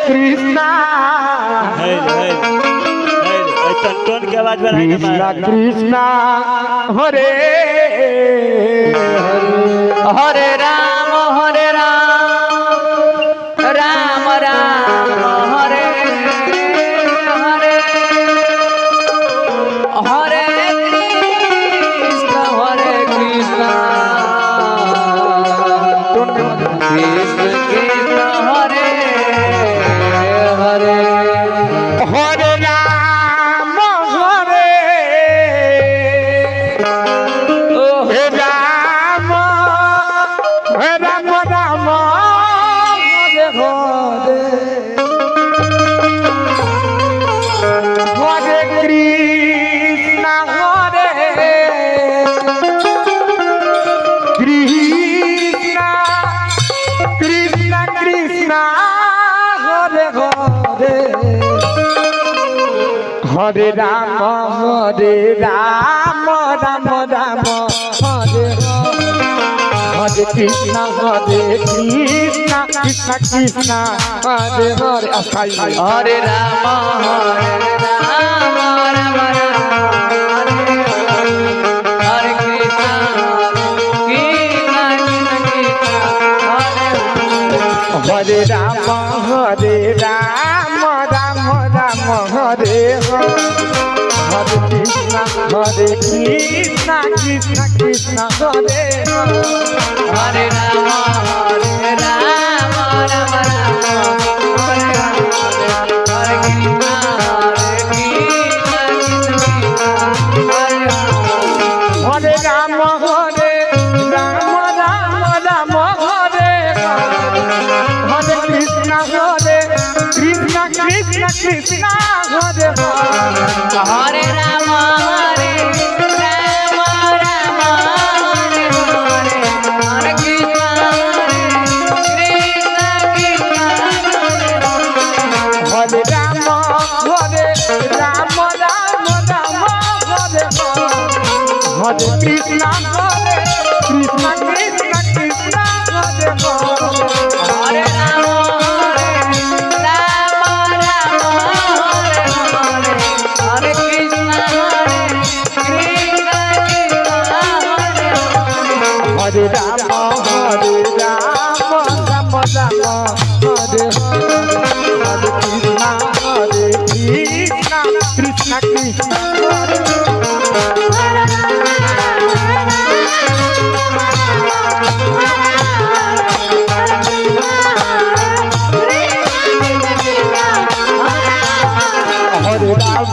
कृष्णा टोन के आवाज बढ़ाई कृष्णा कृष्णा हरे हरे राम राम राम हरे हरे हरे कृष्ण कृष्ण कृष्ण हरे हरे हरे राम राम राम राम हरे हरे हरे कृष्ण कृष्ण कृष्ण हरे हरे हरे राम राम राम हरे हरे कृष्ण कृष्ण कृष्ण हरे हरे हरे राम राम राम हरे कृष्ण हरे राम राम राम हरे हरे कृष्ण कृष्ण कृष्ण हरे हरे राम राम राम हरे हरे कृष्ण हरे राम राम हरे हरे कृष्ण कृष्ण कृष्ण हरे हरे राम राम हरे हरे कृष्ण कृष्ण हरे राम हरे कृष्ण कृष्ण कृष्ण हरे हरे राम हरे कृष्ण हरे राम राम राम हरे हरे कृष्ण कृष्ण हरे हरे राम राम हरे हरे कृष्ण कृष्ण कृष्ण हरे हरे राम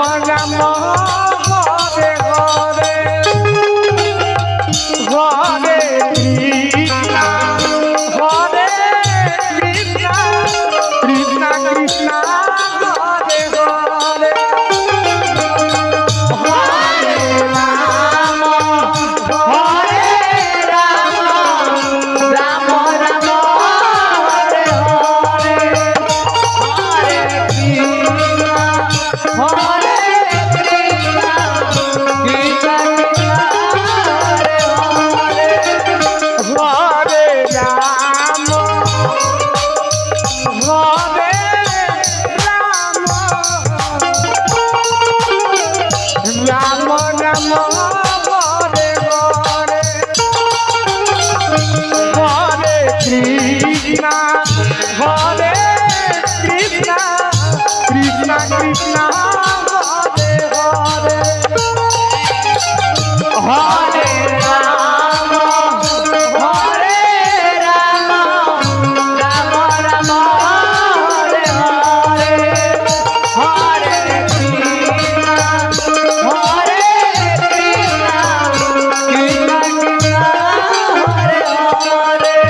राम हरे हरे हरे कृष्ण कृष्ण कृष्ण हरे हरे हरे राम राम राम हरे हरे हरे कृष्ण हरे Krishna Krishna Hare Hare Hare Ram Ram Ram Hare Hare Hare Krishna Krishna Krishna Hare Hare Hare Ram Ram Ram Hare Hare Hare Krishna Krishna Krishna Hare Hare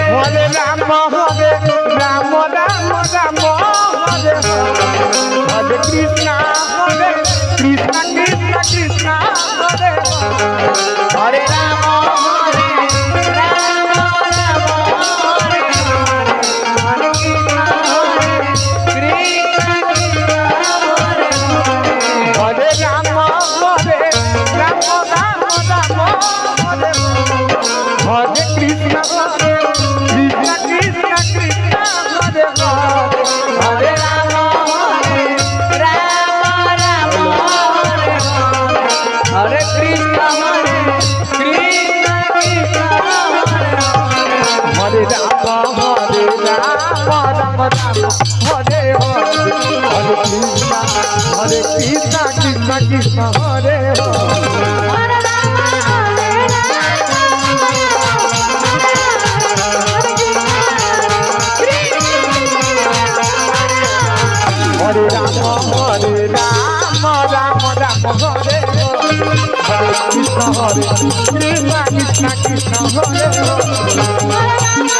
Hare Rama, Rama Rama, Hare Hare, Hare Krishna, Krishna Krishna, Hare Hare. Hare Rama, Rama Rama, Hare Hare, Hare Krishna, Krishna Krishna, Hare Hare.